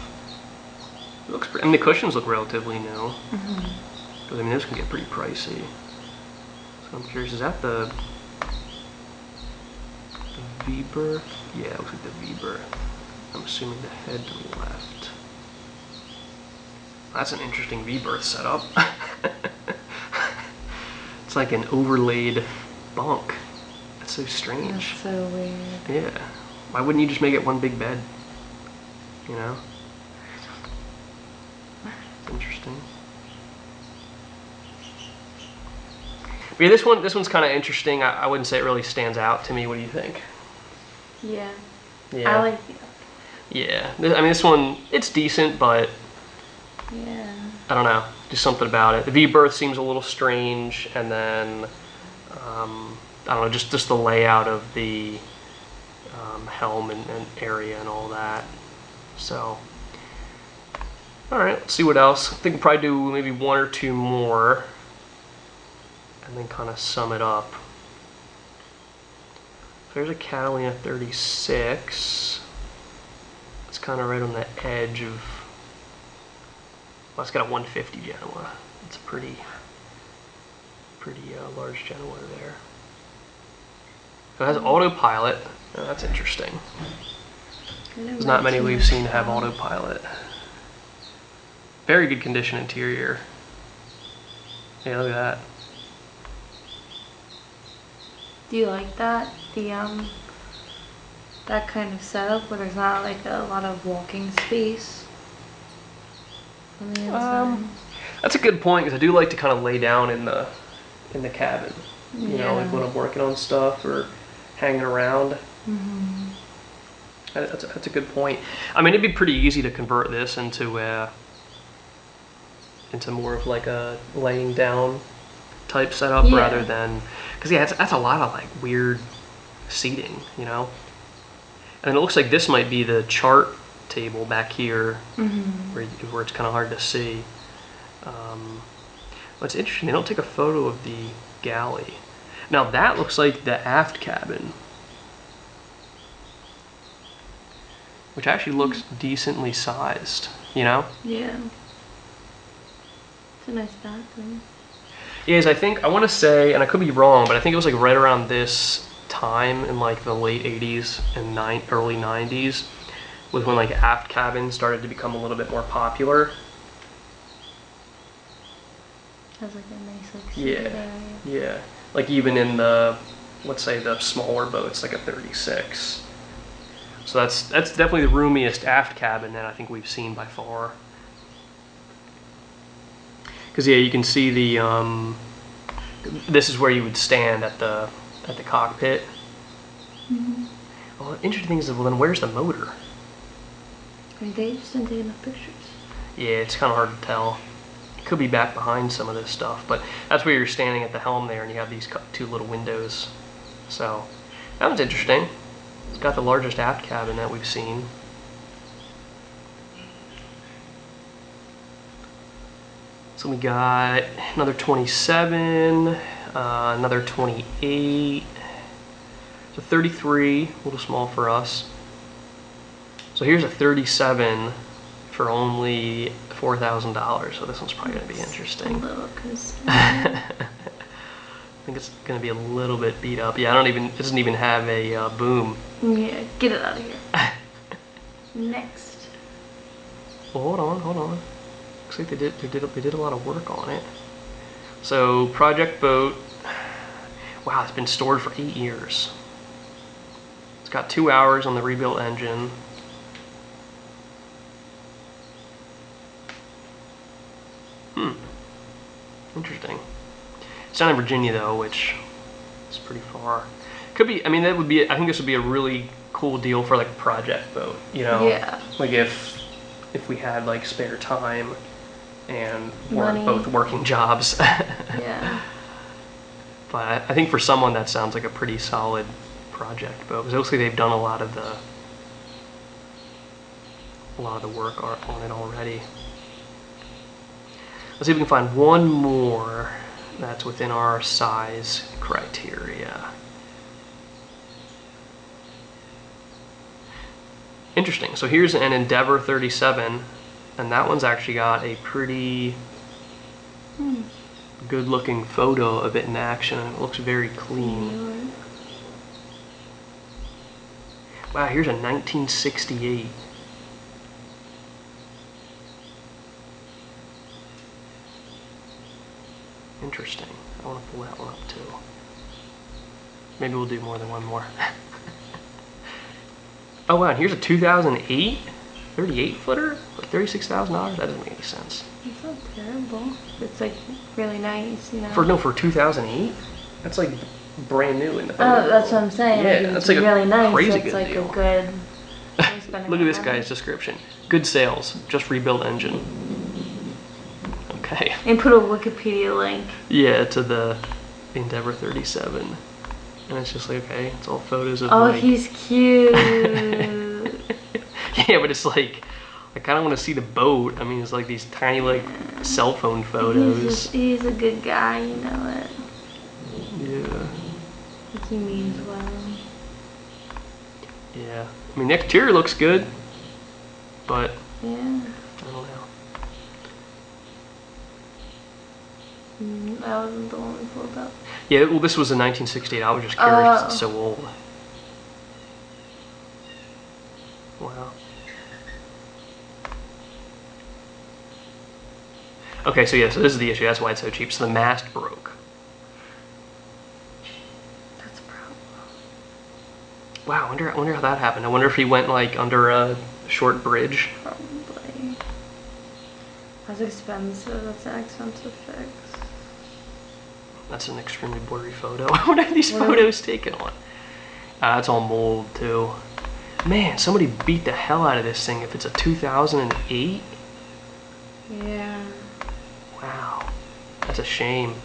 It looks pretty, I mean the cushions look relatively new. Because I mean those can get pretty pricey. I'm curious, is that the V-berth? Yeah, it looks like the V-berth. I'm assuming the head to the left. That's an interesting V-berth setup. It's like an overlaid bunk. That's so strange. That's so weird. Yeah. Why wouldn't you just make it one big bed? You know? It's interesting. But yeah, this one's kind of interesting. I wouldn't say it really stands out to me. What do you think? Yeah. Yeah. I like it. Yeah. I mean, this one, it's decent, but Yeah. I don't know. Just something about it. The V-berth seems a little strange, and then I don't know, just the layout of the helm and area and all that. So, all right, let's see what else. I think we'll probably do maybe one or two more, and then kind of sum it up. So there's a Catalina 36. It's kind of right on the edge of. Well, it's got a 150 Genoa. It's a pretty large Genoa there. It has autopilot. Oh, that's interesting. There's not many we've seen have autopilot. Very good condition interior. Yeah, look at that. Do you like that? That kind of setup where there's not like a lot of walking space on the inside? That's a good point, because I do like to kind of lay down in the cabin. You know, like when I'm working on stuff or hanging around. Mm-hmm. That's a good point. I mean, it'd be pretty easy to convert this into more of like a laying down type setup rather than, because that's a lot of like weird seating, you know. And it looks like this might be the chart table back here, where it's kind of hard to see. What's interesting, they don't take a photo of the galley. Now that looks like the aft cabin, which actually looks decently sized, you know? Yeah. It's a nice bathroom. Is, I want to say, and I could be wrong, but I think it was like right around this time in like the late 80s and early 90s was when like aft cabins started to become a little bit more popular. Has like a nice like seated area. Yeah. Like even in the, let's say the smaller boats, like a 36. So that's definitely the roomiest aft cabin that I think we've seen by far. Because yeah, you can see the this is where you would stand at the cockpit. Mm-hmm. Well, the interesting thing is, well, then where's the motor? I mean, they just didn't take enough pictures. Yeah, it's kind of hard to tell. It could be back behind some of this stuff, but that's where you're standing at the helm there, and you have these two little windows. So that was interesting. It's got the largest aft cabin that we've seen. So we got another 27, another 28, so 33, a little small for us. So here's a 37 for only $4,000. So this one's probably going to be interesting. A little I think it's going to be a little bit beat up. Yeah, it doesn't even have a boom. Yeah, get it out of here. Next. Well, hold on. Looks like they did a lot of work on it. So Project Boat. Wow, it's been stored for 8 years. It's got 2 hours on the rebuilt engine. Interesting. It's down in Virginia though, which is pretty far. Could be. I mean, I think this would be a really cool deal for like a project boat. You know. Yeah. Like if we had like spare time and weren't Money. both working jobs. Yeah. But I think for someone that sounds like a pretty solid project boat, because it looks like they've done a lot of the work on it already. Let's see if we can find one more that's within our size criteria. Interesting. So here's an Endeavour 37, and that one's actually got a pretty good looking photo of it in action, and it looks very clean. Wow, here's a 1968. Interesting. I want to pull that one up too. Maybe we'll do more than one more. Oh wow, and here's a 2008 38 footer for $36,000. That doesn't make any sense. It's not terrible. It's like really nice, you know. For 2008, that's like brand new in the photo. Oh, that's what I'm saying. Yeah, like, that's like really a nice. crazy It's good like deal. a good. Look at this guy's description. Good sales, just rebuild engine. Okay. And put a Wikipedia link. Yeah, to the Endeavor 37. And it's just like, okay, it's all photos of Oh, like... he's cute. Yeah, but it's like, I kind of want to see the boat. I mean, it's like these tiny, like, cell phone photos. He's a good guy, you know it. Yeah. Like he means well. Yeah. I mean, the exterior looks good, but Yeah. I don't know. That wasn't the one we pulled up. Yeah, well, this was a 1968. I was just curious 'cause it's so old. Wow. Okay, so yeah, so this is the issue. That's why it's so cheap. So the mast broke. That's a problem. Wow, I wonder how that happened. I wonder if he went like under a short bridge. Probably. That's expensive. That's an expensive fix. That's an extremely blurry photo. What are these What are- photos taken on? That's all mold too. Man, somebody beat the hell out of this thing if it's a 2008. Yeah. Wow, that's a shame.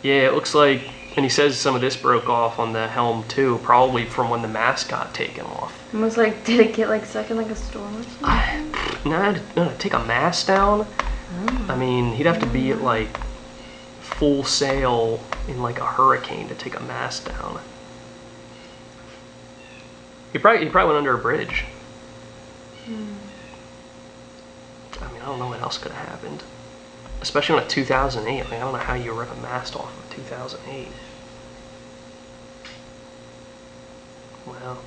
Yeah, it looks like, and he says some of this broke off on the helm too, probably from when the mast got taken off. Almost like, did it get like stuck in like a storm or something? No, take a mast down. I mean, he'd have to be at like full sail in like a hurricane to take a mast down. He probably went under a bridge. I mean, I don't know what else could have happened. Especially on a 2008. I mean, I don't know how you rip a mast off of a 2008. Wow.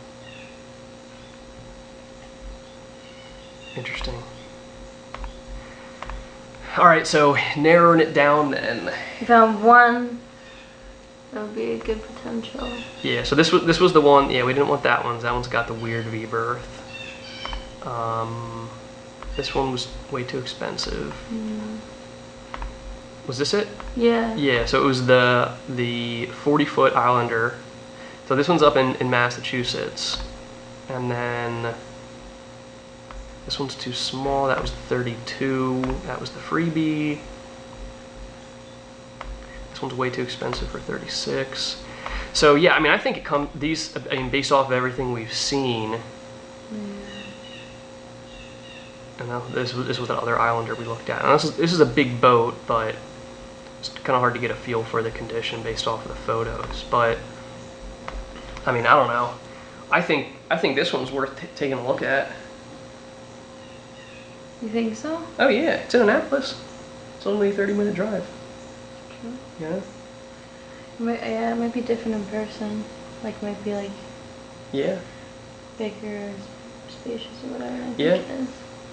Interesting. All right, so narrowing it down then. You found one. That would be a good potential. Yeah, so this was the one. Yeah, we didn't want that one. That one's got the weird V-berth. This one was way too expensive. Was this it? Yeah. Yeah, so it was the 40-foot Islander. So this one's up in Massachusetts. And then this one's too small. That was the 32. That was the freebie. This one's way too expensive for 36. So yeah, I mean, I think it these, I mean, based off of everything we've seen. And now this was the other Islander we looked at. And this is a big boat, but it's kind of hard to get a feel for the condition based off of the photos. But I mean, I don't know. I think this one's worth taking a look at. You think so? Oh yeah, it's in Annapolis. It's only a 30-minute drive. True. Yeah. Yeah, it might be different in person. Like, it might be like Yeah. bigger, spacious, or whatever. I think Yeah. it is.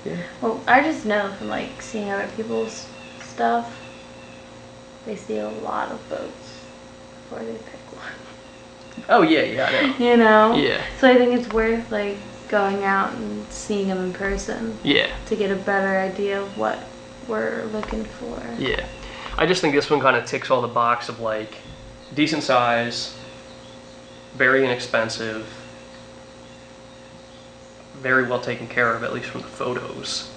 Yeah. Well, I just know from like seeing other people's stuff, they see a lot of boats before they pick one. Oh yeah, I know. You know? Yeah. So I think it's worth like going out and seeing them in person Yeah. to get a better idea of what we're looking for. Yeah. I just think this one kind of ticks all the box of like decent size, very inexpensive, very well taken care of, at least from the photos.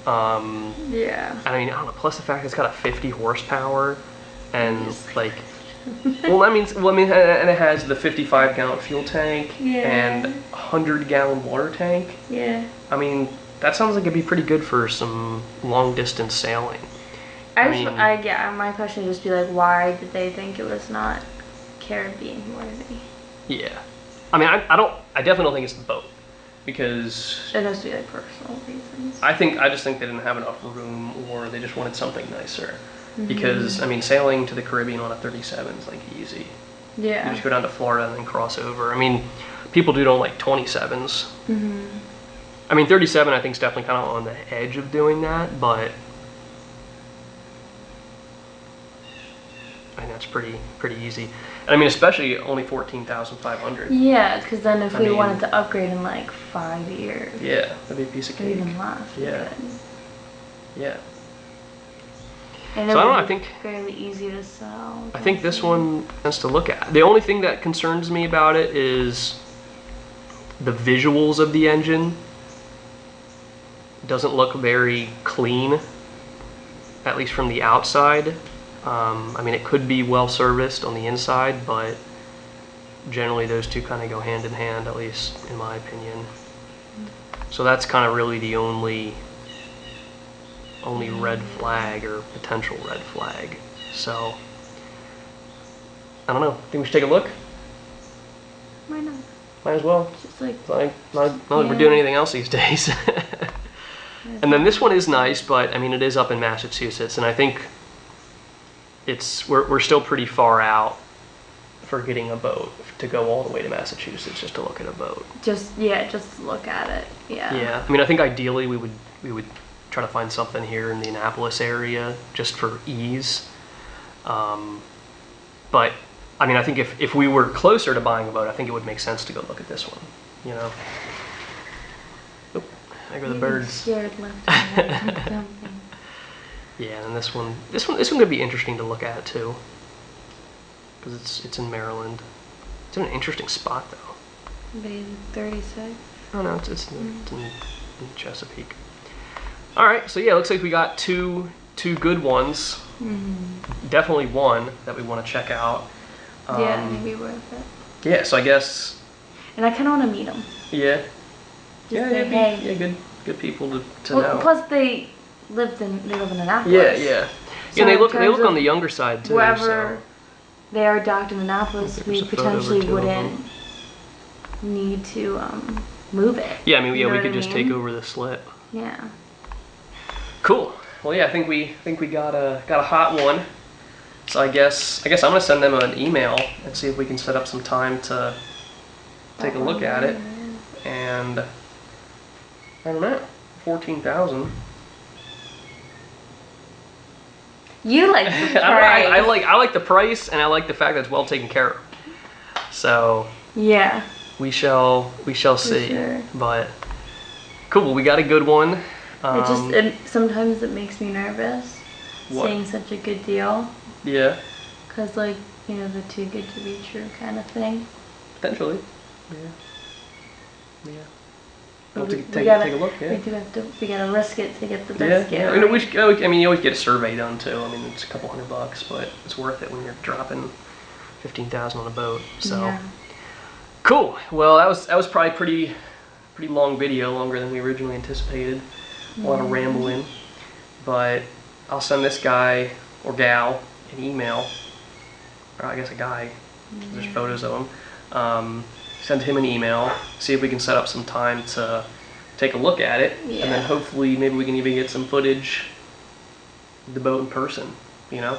Yeah. I mean, I don't know. Plus the fact it's got a 50 horsepower, and Just like, well, and it has the 55-gallon fuel tank Yeah. and 100-gallon water tank. Yeah. I mean, that sounds like it'd be pretty good for some long-distance sailing. My question would just be like, why did they think it was not Caribbean worthy? Yeah. I mean, I definitely don't think it's the boat, because It has to be like personal reasons. I just think they didn't have enough room, or they just wanted something nicer. because, I mean, sailing to the Caribbean on a 37 is like easy. Yeah. You just go down to Florida and then cross over. I mean, people do it on like 27s. I mean, 37 I think is definitely kind of on the edge of doing that, but I think that's pretty easy. And I mean, especially only 14,500. Yeah, because then if I we mean, wanted to upgrade in like 5 years. Yeah, that'd be a piece of Or cake. even less. Yeah. Yeah. And So I it don't know, would I be think fairly easy to sell. I think this one has to look at. The only thing that concerns me about it is the visuals of the engine. Doesn't look very clean, at least from the outside. I mean, it could be well serviced on the inside, but generally those two kind of go hand in hand, at least in my opinion. So that's kind of really the only red flag or potential red flag. So I don't know. Think we should take a look? Why not? Might as well. Just like, It's not like we're doing anything else these days. And then this one is nice, but I mean, it is up in Massachusetts, and I think we're still pretty far out for getting a boat to go all the way to Massachusetts just to look at a boat. just look at it. Yeah. Yeah, I mean, I think ideally we would try to find something here in the Annapolis area just for ease. But I mean, I think if we were closer to buying a boat, I think it would make sense to go look at this one. You know. Oop, there go the birds. Scared left and right, something. Yeah, and this one could be interesting to look at too, because it's in Maryland. It's in an interesting spot though. Bay 36. Oh no, it's in Chesapeake. All right, so yeah, it looks like we got two good ones. Definitely one that we want to check out. Yeah, maybe worth it. Yeah, so I guess. And I kind of want to meet them. Yeah. Just say, hey. Yeah, good people to Well, know. plus they live in Annapolis. Yeah. So And they in look terms on of the younger side too. Wherever So. they are docked in Annapolis, There's we a photo or potentially two of wouldn't need to move it. Yeah, I mean, You know we what could I just mean? take over the slip. Yeah. Cool. Well, yeah, I think we got a hot one. So I guess I'm gonna send them an email and see if we can set up some time to take a look at it. And I don't know, 14,000. You like the price. I like the price, and I like the fact that it's well taken care of. So Yeah. we shall see. sure. But cool, we got a good one. Sometimes it makes me nervous What? seeing such a good deal. Yeah, Cause like, you know, the too good to be true kind of thing. potentially. Yeah. We'll But take a look. Yeah. We gotta risk it to get the Yeah, best yeah. get. I mean, you always get a survey done too. I mean, it's a couple $100, but it's worth it when you're dropping 15,000 on a boat. So Yeah. cool. Well, that was probably pretty long video, longer than we originally anticipated. A lot of rambling, but I'll send this guy or gal an email, or I guess a guy. There's photos of him. Send him an email. See if we can set up some time to take a look at it, and then Yeah. hopefully maybe we can even get some footage of the boat in person, you know,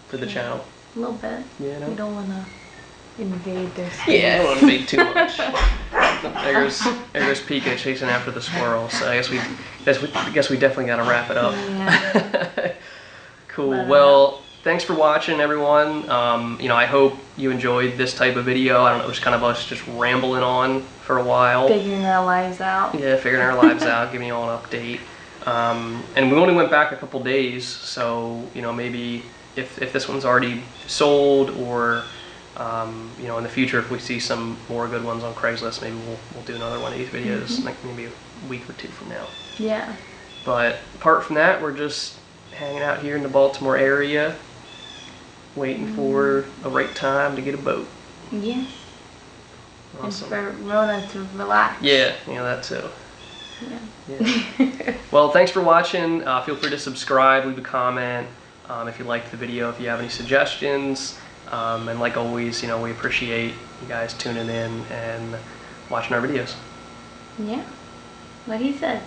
for the channel. A little bit. You know? We don't wanna invade their space. Yeah, I don't want to make too much. There's Pika chasing after the squirrel, so I guess we definitely got to wrap it up. Yeah. Cool. Well, thanks for watching, everyone. You know, I hope you enjoyed this type of video. I don't know, it was kind of us just rambling on for a while. Figuring our lives out. Yeah, figuring our lives out, giving you all an update. And we only went back a couple days, so you know, maybe if this one's already sold, or you know, in the future, if we see some more good ones on Craigslist, maybe we'll do another one of these videos, like maybe a week or two from now. Yeah. But apart from that, we're just hanging out here in the Baltimore area, waiting for a right time to get a boat. Yeah. Awesome. And for Rona to relax. Yeah, you know, that too. Yeah. Yeah. Well, thanks for watching. Feel free to subscribe, leave a comment if you liked the video, if you have any suggestions. And like always, you know, we appreciate you guys tuning in and watching our videos. Yeah. What he said.